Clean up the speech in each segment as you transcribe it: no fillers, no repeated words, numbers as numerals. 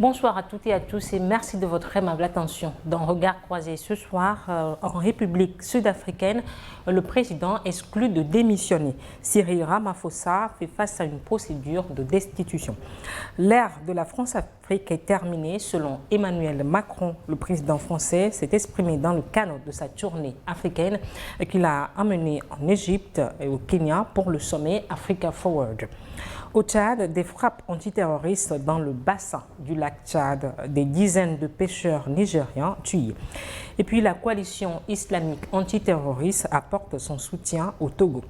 Bonsoir à toutes et à tous et merci de votre aimable attention. Dans Regard croisé ce soir, en République sud-africaine, le président exclut de démissionner. Cyril Ramaphosa fait face à une procédure de destitution. L'ère de la France-Afrique est terminée selon Emmanuel Macron. Le président français s'est exprimé dans le cadre de sa tournée africaine qu'il a emmenée en Égypte et au Kenya pour le sommet Africa Forward. Au Tchad, des frappes antiterroristes dans le bassin du lac Tchad, des dizaines de pêcheurs nigérians tués. Et puis la coalition islamique antiterroriste apporte son soutien au Togo.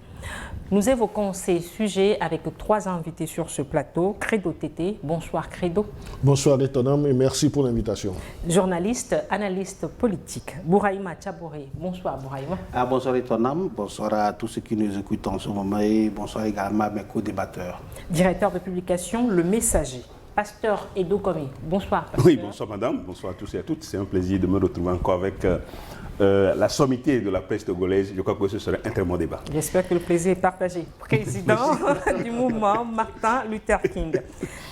Nous évoquons ces sujets avec trois invités sur ce plateau. Credo Tété, bonsoir Credo. Bonsoir Etonam et merci pour l'invitation. Journaliste, analyste politique, Bouraïma Tchabouré. Bonsoir Bouraïma. Bonsoir Etonam, bonsoir à tous ceux qui nous écoutent en ce moment et bonsoir également à mes co-débatteurs. Directeur de publication, Le Messager. Pasteur Edo Komi. Bonsoir. Pasteur. Oui, bonsoir madame, bonsoir à tous et à toutes. C'est un plaisir de me retrouver encore avec la sommité de la presse togolaise. Je crois que ce sera un très bon débat. J'espère que le plaisir est partagé. Président du mouvement, Martin Luther King.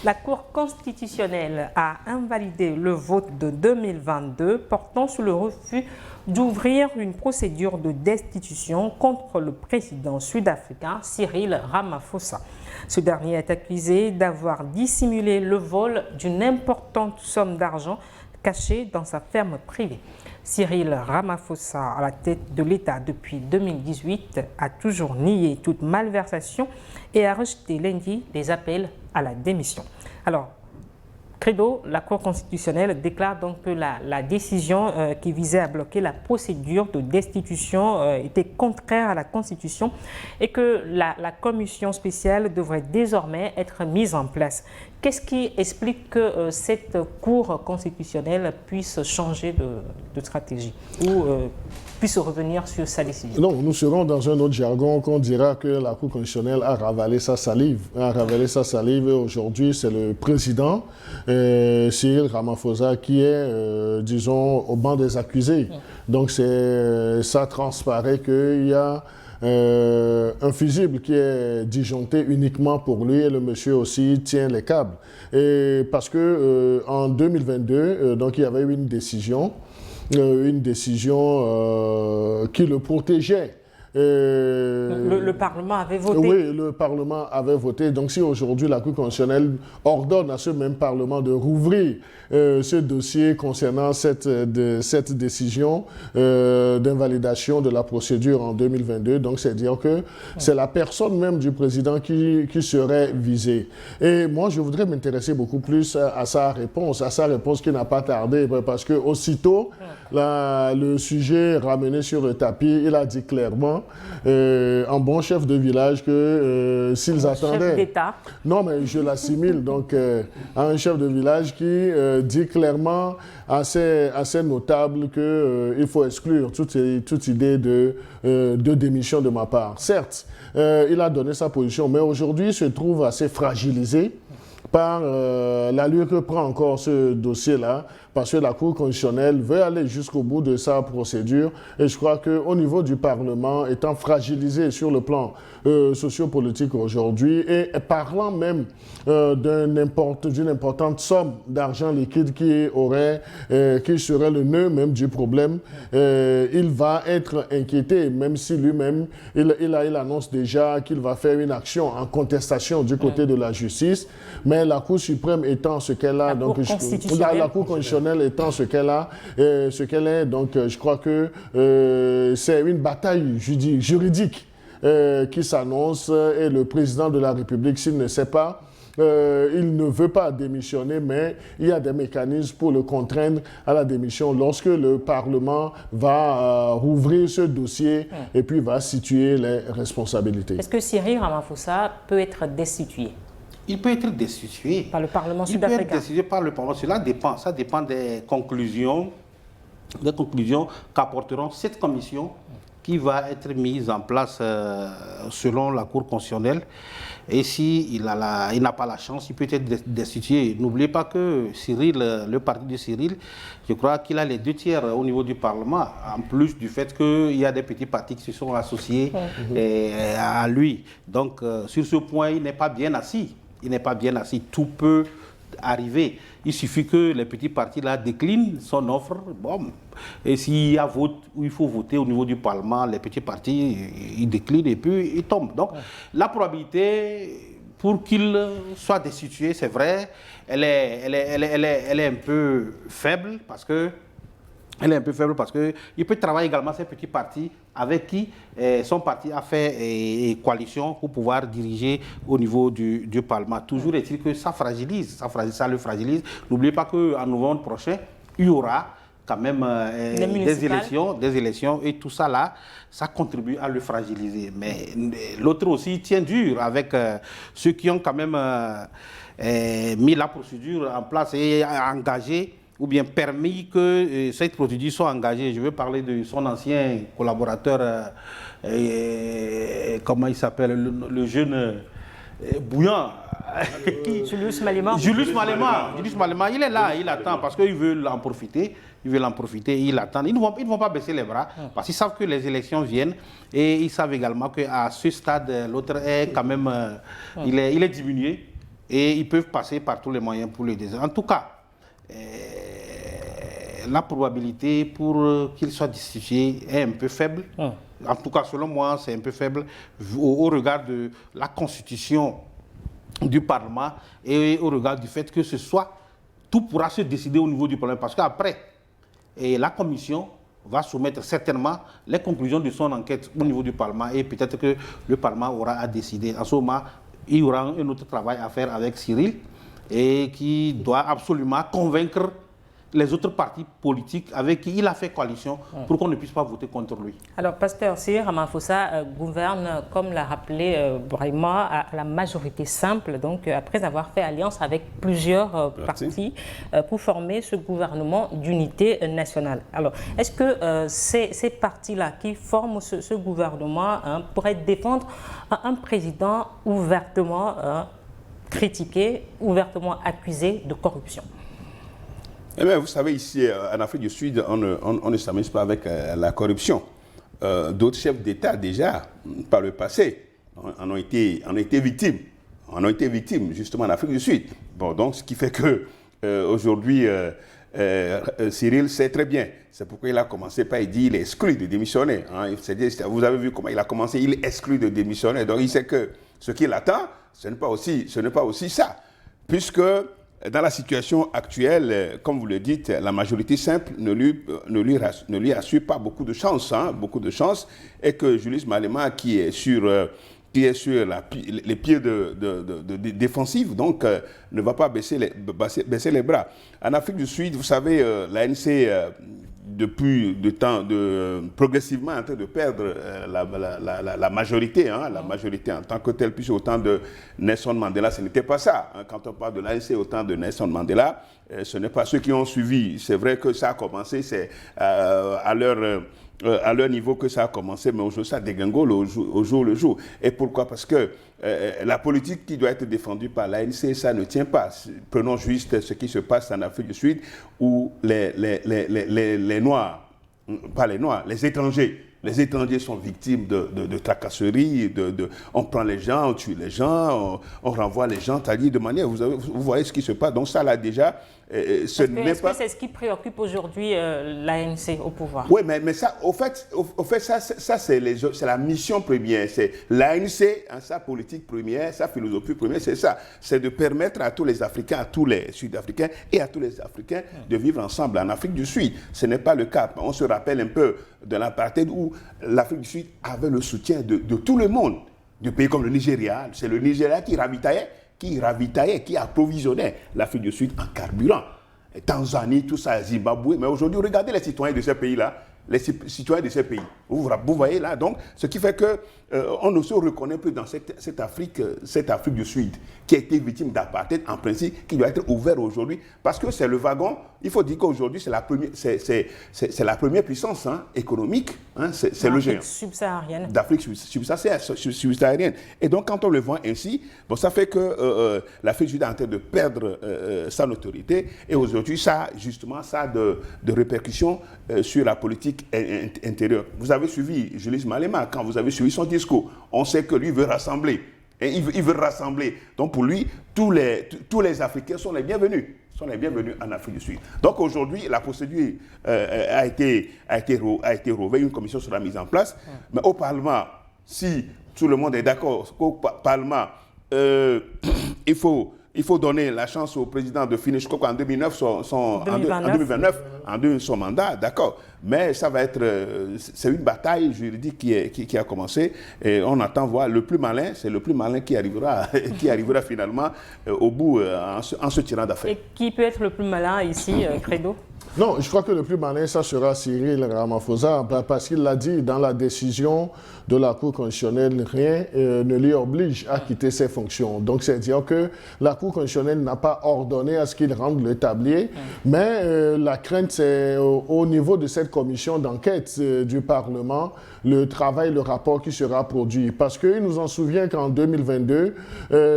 La Cour constitutionnelle a invalidé le vote de 2022 portant sur le refus d'ouvrir une procédure de destitution contre le président sud-africain Cyril Ramaphosa. Ce dernier est accusé d'avoir dissimulé le vol d'une importante somme d'argent cachée dans sa ferme privée. Cyril Ramaphosa, à la tête de l'État depuis 2018, a toujours nié toute malversation et a rejeté lundi les appels à la démission. Alors, Credo, la Cour constitutionnelle déclare donc que la décision qui visait à bloquer la procédure de destitution était contraire à la Constitution et que la commission spéciale devrait désormais être mise en place. Qu'est-ce qui explique que cette Cour constitutionnelle puisse changer de stratégie ou puisse revenir sur sa décision? Non, nous serons dans un autre jargon qu'on dira que la Cour constitutionnelle a ravalé sa salive. Et aujourd'hui, c'est le président Cyril Ramaphosa qui est, disons, au banc des accusés. Donc ça transparaît qu'il y a un fusible qui est disjoncté uniquement pour lui et le monsieur aussi tient les câbles. Et parce que en 2022, donc il y avait eu une décision qui le protégeait. Le Parlement avait voté. Oui, le Parlement avait voté. Donc si aujourd'hui la Cour constitutionnelle ordonne à ce même Parlement de rouvrir ce dossier concernant cette décision d'invalidation de la procédure en 2022, donc c'est dire que c'est la personne même du président qui serait visée. Et moi, je voudrais m'intéresser beaucoup plus à sa réponse qui n'a pas tardé, parce que aussitôt le sujet ramené sur le tapis, il a dit clairement en bon chef de village que s'ils attendaient... Chef d'État. Non, mais je l'assimile donc à un chef de village qui dit clairement assez notable qu'il faut exclure toute idée de démission de ma part. Certes, il a donné sa position, mais aujourd'hui il se trouve assez fragilisé par l'allure que prend encore ce dossier-là, parce que la Cour constitutionnelle veut aller jusqu'au bout de sa procédure. Et je crois qu'au niveau du Parlement, étant fragilisé sur le plan sociopolitique aujourd'hui, et parlant même d'une importante somme d'argent liquide qui serait le nœud même du problème, il va être inquiété, même si lui-même, il annonce déjà qu'il va faire une action en contestation du côté de la justice. Mais la Cour suprême étant ce qu'elle a, donc la Cour constitutionnelle étant ce qu'elle est, donc je crois que c'est une bataille juridique qui s'annonce, et le président de la République, s'il ne sait pas, il ne veut pas démissionner, mais il y a des mécanismes pour le contraindre à la démission lorsque le Parlement va rouvrir ce dossier et puis va situer les responsabilités. Est-ce que Cyril Ramaphosa peut être destitué? Il peut être destitué par le Parlement sud-africain. Il peut être destitué par le Parlement. Ça dépend des conclusions qu'apporteront cette commission qui va être mise en place selon la Cour constitutionnelle. Et s'il n'a pas la chance, il peut être destitué. N'oubliez pas que Cyril, le parti de Cyril, je crois qu'il a les 2/3 au niveau du Parlement, en plus du fait qu'il y a des petits partis qui se sont associés à lui. Donc, sur ce point, il n'est pas bien assis. Tout peut arriver. Il suffit que les petits partis là déclinent son offre. Bon. Et s'il y a vote où il faut voter au niveau du Parlement, les petits partis, ils déclinent et puis ils tombent. Donc la probabilité pour qu'il soit destitué, c'est vrai, elle est un peu faible parce que il peut travailler également ces petits partis avec qui son parti a fait coalition pour pouvoir diriger au niveau du Parlement. Toujours est-il que ça le fragilise. N'oubliez pas qu'en novembre prochain, il y aura quand même des élections et tout ça là, ça contribue à le fragiliser. Mais l'autre aussi tient dur avec ceux qui ont quand même mis la procédure en place et engagé ou bien permis que cette procédure soit engagée. Je veux parler de son ancien collaborateur, comment il s'appelle, le jeune bouillant. Julius Malema. Julius Malema, il est là, il attend parce qu'il veut en profiter. Il attend. Ils ne vont pas baisser les bras parce qu'ils savent que les élections viennent et ils savent également qu'à ce stade, l'autre est quand même, il est diminué et ils peuvent passer par tous les moyens pour le désordre. En tout cas, la probabilité pour qu'il soit destitué est un peu faible. En tout cas, selon moi, c'est un peu faible au regard de la constitution du Parlement et au regard du fait que tout pourra se décider au niveau du Parlement. Parce qu'après, la Commission va soumettre certainement les conclusions de son enquête au niveau du Parlement et peut-être que le Parlement aura à décider. En ce moment, il y aura un autre travail à faire avec Cyril et qui doit absolument convaincre les autres partis politiques avec qui il a fait coalition pour qu'on ne puisse pas voter contre lui. Alors, pasteur, si Ramaphosa gouverne, comme l'a rappelé Brahima, à la majorité simple, donc après avoir fait alliance avec plusieurs partis pour former ce gouvernement d'unité nationale. Alors, est-ce que ces partis-là qui forment ce gouvernement pourraient défendre un président ouvertement critiqué, ouvertement accusé de corruption? Eh bien, vous savez, ici, en Afrique du Sud, on ne s'amuse pas avec la corruption. D'autres chefs d'État, déjà, par le passé, en ont été victimes. En ont été victimes, justement, en Afrique du Sud. Bon, donc, ce qui fait que aujourd'hui, Cyril sait très bien. C'est pourquoi il a commencé par dire qu'il est exclu de démissionner. Hein. Vous avez vu comment il a commencé, il est exclu de démissionner. Donc, il sait que ce qu'il attend, ce n'est pas aussi ça. Puisque dans la situation actuelle, comme vous le dites, la majorité simple ne lui assure pas beaucoup de chance, et que Julius Malema, qui est sur les pieds défensifs, donc ne va pas baisser les bras. En Afrique du Sud, vous savez, l'ANC, depuis le temps, progressivement en train de perdre la majorité, la majorité en tant que telle, puisque au temps de Nelson Mandela, ce n'était pas ça. Quand on parle de l'ANC au temps de Nelson Mandela, ce n'est pas ceux qui ont suivi. C'est vrai que ça a commencé, c'est à leur niveau que ça a commencé, mais aujourd'hui ça dégringole au jour le jour. Et pourquoi? Parce que la politique qui doit être défendue par l'ANC, ça ne tient pas. Prenons juste ce qui se passe en Afrique du Sud, où les Noirs, pas les Noirs, les étrangers sont victimes de tracasseries, on prend les gens, on tue les gens, on renvoie les gens, c'est-à-dire de manière, vous voyez ce qui se passe. Donc ça là déjà, ce n'est pas... Est-ce que c'est ce qui préoccupe aujourd'hui l'ANC au pouvoir? Oui, mais ça, au fait ça c'est la mission première. C'est l'ANC, sa politique première, sa philosophie première, c'est ça. C'est de permettre à tous les Africains, à tous les Sud-Africains et à tous les Africains de vivre ensemble. En Afrique du Sud, ce n'est pas le cas. On se rappelle un peu de l'apartheid où l'Afrique du Sud avait le soutien de tout le monde. Du pays comme le Nigeria, c'est le Nigeria qui ravitaillait, qui approvisionnait l'Afrique du Sud en carburant. Et Tanzanie, tout ça, Zimbabwe. Mais aujourd'hui, regardez les citoyens de ces pays-là. Vous voyez là, donc, ce qui fait qu'on ne se reconnaît plus dans cette Afrique du Sud qui a été victime d'apartheid, en principe, qui doit être ouvert aujourd'hui, parce que c'est le wagon. Il faut dire qu'aujourd'hui, c'est la première puissance économique, c'est le géant. D'Afrique subsaharienne. Et donc, quand on le voit ainsi, bon, ça fait que l'Afrique du Sud est en train de perdre sa notoriété, et aujourd'hui, ça a de répercussions sur la politique intérieure. Vous avez suivi Julius Malema, quand vous avez suivi son discours, on sait que lui veut rassembler Et il veut rassembler. Donc pour lui, tous les Africains sont les bienvenus. Sont les bienvenus en Afrique du Sud. Donc aujourd'hui, la procédure a été rouverte, une commission sera mise en place. Mais au Parlement, si tout le monde est d'accord qu'au Parlement, il faut donner la chance au président de finir, je crois qu'en 2009, son mandat, d'accord. Mais ça va être, c'est une bataille juridique qui a commencé et on attend voir le plus malin, c'est le plus malin qui arrivera finalement au bout en se tirant d'affaire. Et qui peut être le plus malin ici, Credo? Non, je crois que le plus malin, ça sera Cyril Ramaphosa, parce qu'il l'a dit dans la décision de la Cour constitutionnelle, rien ne lui oblige à quitter ses fonctions. Donc, c'est dire que la Cour constitutionnelle n'a pas ordonné à ce qu'il rende le tablier, mais la crainte, c'est au niveau de cette commission d'enquête du Parlement, le travail, le rapport qui sera produit. Parce qu'il nous en souvient qu'en 2022,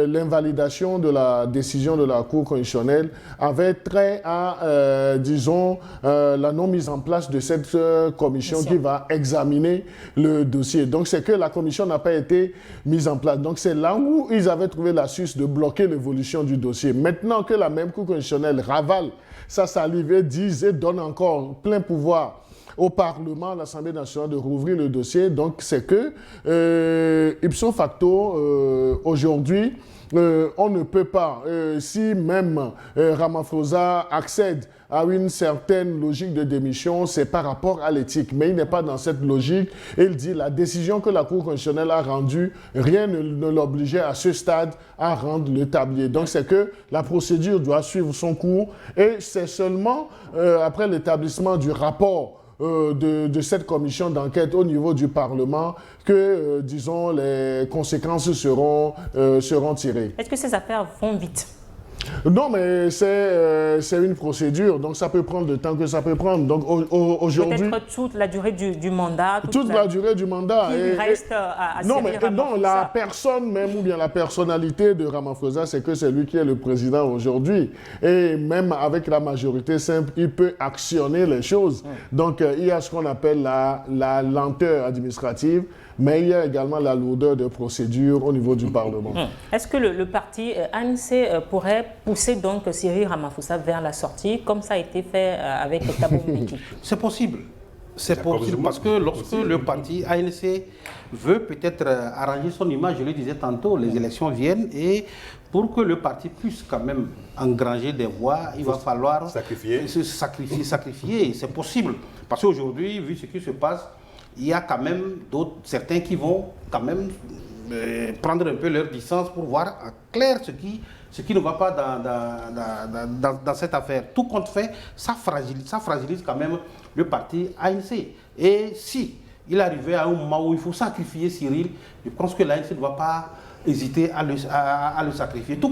l'invalidation de la décision de la Cour constitutionnelle avait trait à, disons, la non-mise en place de cette commission qui va examiner le dossier. Donc, c'est que la commission n'a pas été mise en place. Donc, c'est là où ils avaient trouvé l'astuce de bloquer l'évolution du dossier. Maintenant que la même Cour constitutionnelle ravale sa salive et donne encore plein pouvoir au Parlement, à l'Assemblée nationale, de rouvrir le dossier. Donc, c'est que, ipso facto, aujourd'hui, on ne peut pas, si même Ramaphosa accède à une certaine logique de démission, c'est par rapport à l'éthique. Mais il n'est pas dans cette logique. Il dit la décision que la Cour constitutionnelle a rendue, rien ne l'obligeait à ce stade à rendre le tablier. Donc c'est que la procédure doit suivre son cours et c'est seulement après l'établissement du rapport de cette commission d'enquête au niveau du Parlement que, disons, les conséquences seront tirées. Est-ce que ces affaires vont vite? Non, mais c'est une procédure, donc ça peut prendre le temps que ça peut prendre. Donc aujourd'hui... Peut-être toute la durée du mandat. Toute la durée du mandat. Il reste à non, mais non, la personne même ou bien la personnalité de Ramaphosa, c'est que c'est lui qui est le président aujourd'hui. Et même avec la majorité simple, il peut actionner les choses. Donc il y a ce qu'on appelle la lenteur administrative, mais il y a également la lourdeur de procédure au niveau du Parlement. Est-ce que le parti ANC pourrait pousser donc Cyril Ramaphosa vers la sortie, comme ça a été fait avec Thabo Mbeki? C'est possible. C'est possible parce que lorsque le parti ANC veut peut-être arranger son image, je le disais tantôt, les élections viennent et pour que le parti puisse quand même engranger des voix, il va falloir se sacrifier. C'est possible. Parce qu'aujourd'hui, vu ce qui se passe, il y a quand même certains qui vont quand même prendre un peu leur distance pour voir clair ce qui ne va pas dans cette affaire. Tout compte fait, ça fragilise quand même le parti ANC. Et si il arrivait à un moment où il faut sacrifier Cyril, je pense que l'ANC ne va pas hésiter à le sacrifier. Tout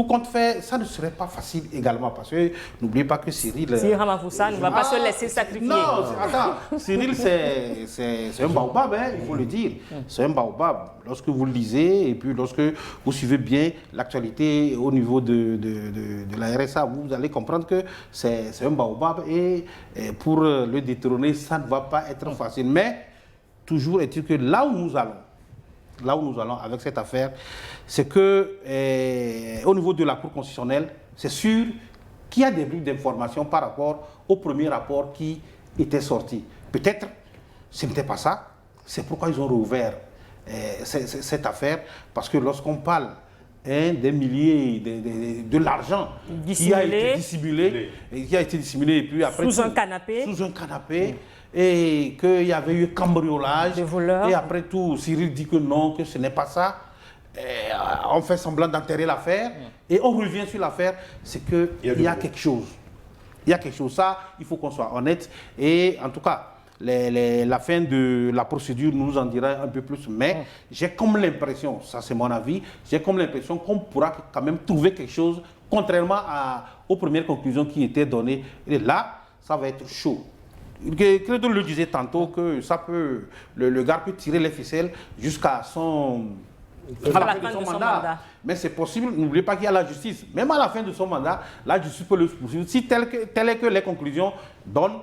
compte fait, ça ne serait pas facile également parce que n'oubliez pas que Cyril... Cyril Ramaphosa ne va pas se laisser sacrifier. Non, attends, Cyril c'est un baobab, hein, il faut le dire. C'est un baobab. Lorsque vous le lisez et puis lorsque vous suivez bien l'actualité au niveau de la RSA, vous allez comprendre que c'est un baobab et pour le détrôner, ça ne va pas être facile. Mais toujours est-il que là où nous allons avec cette affaire, c'est que au niveau de la Cour constitutionnelle, c'est sûr qu'il y a des briques d'information par rapport au premier rapport qui était sorti. Peut-être ce n'était pas ça, c'est pourquoi ils ont rouvert cette affaire, parce que lorsqu'on parle des milliers, de l'argent qui a été dissimulé, et puis après sous un canapé, et qu'il y avait eu cambriolage, des voleurs. Et après tout, Cyril dit que non, que ce n'est pas ça. On fait semblant d'enterrer l'affaire, et on revient sur l'affaire, c'est qu'il y a quelque chose. Il y a quelque chose, ça, il faut qu'on soit honnête, et en tout cas, la fin de la procédure nous en dira un peu plus, mais j'ai comme l'impression, ça c'est mon avis, j'ai comme l'impression qu'on pourra quand même trouver quelque chose, contrairement aux premières conclusions qui étaient données. Et là, ça va être chaud. Credo le disait tantôt que ça peut, le gars peut tirer les ficelles jusqu'à à la fin de son mandat. Mais c'est possible, n'oubliez pas qu'il y a la justice. Même à la fin de son mandat, la justice peut le poursuivre. Si tel est que les conclusions donnent,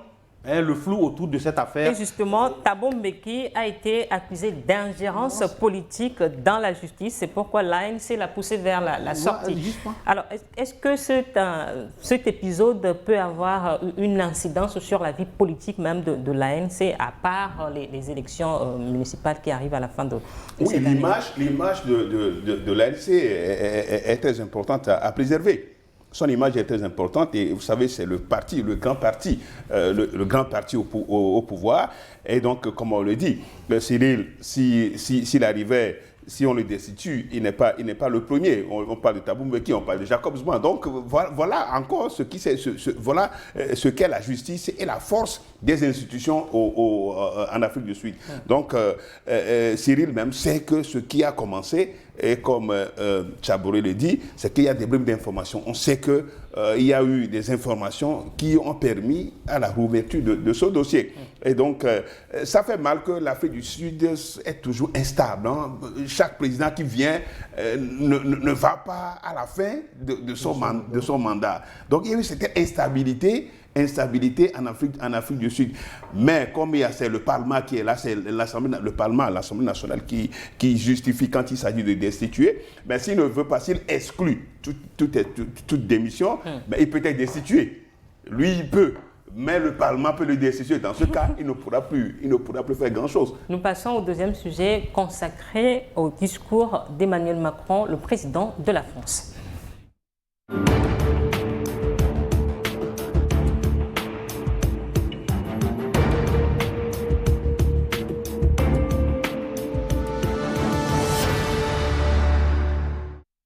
le flou autour de cette affaire. Et justement, Thabo Mbeki a été accusé d'ingérence politique dans la justice. C'est pourquoi l'ANC l'a poussé vers la sortie. Alors, est-ce que cet épisode peut avoir une incidence sur la vie politique même de l'ANC, à part les élections municipales qui arrivent à la fin de cette année? L'image de l'ANC est très importante à préserver. Son image est très importante et vous savez, c'est le grand parti au pouvoir. Et donc, comme on le dit, Cyril, s'il arrivait, si on le destitue, il n'est pas le premier. On parle de Thabo Mbeki, on parle de Jacob Zuma. Donc, voilà encore ce qu'est la justice et la force des institutions en Afrique du Sud. Donc, Cyril même sait que ce qui a commencé, et comme Chaboré le dit, c'est qu'il y a des bribes d'informations. On sait qu'il y a eu des informations qui ont permis à la rouverture de ce dossier. Et donc, ça fait mal que l'Afrique du Sud est toujours instable. Hein. Chaque président qui vient ne va pas à la fin de son mandat. Donc, il y a eu cette instabilité en Afrique du Sud. Mais comme c'est le Parlement qui est là, c'est l'Assemblée nationale qui justifie quand il s'agit de destituer, mais s'il ne veut pas, s'il exclut toute démission, mais il peut être destitué. Lui, il peut. Mais le Parlement peut le destituer. Dans ce cas, il ne pourra plus faire grand-chose. Nous passons au deuxième sujet consacré au discours d'Emmanuel Macron, le président de la France.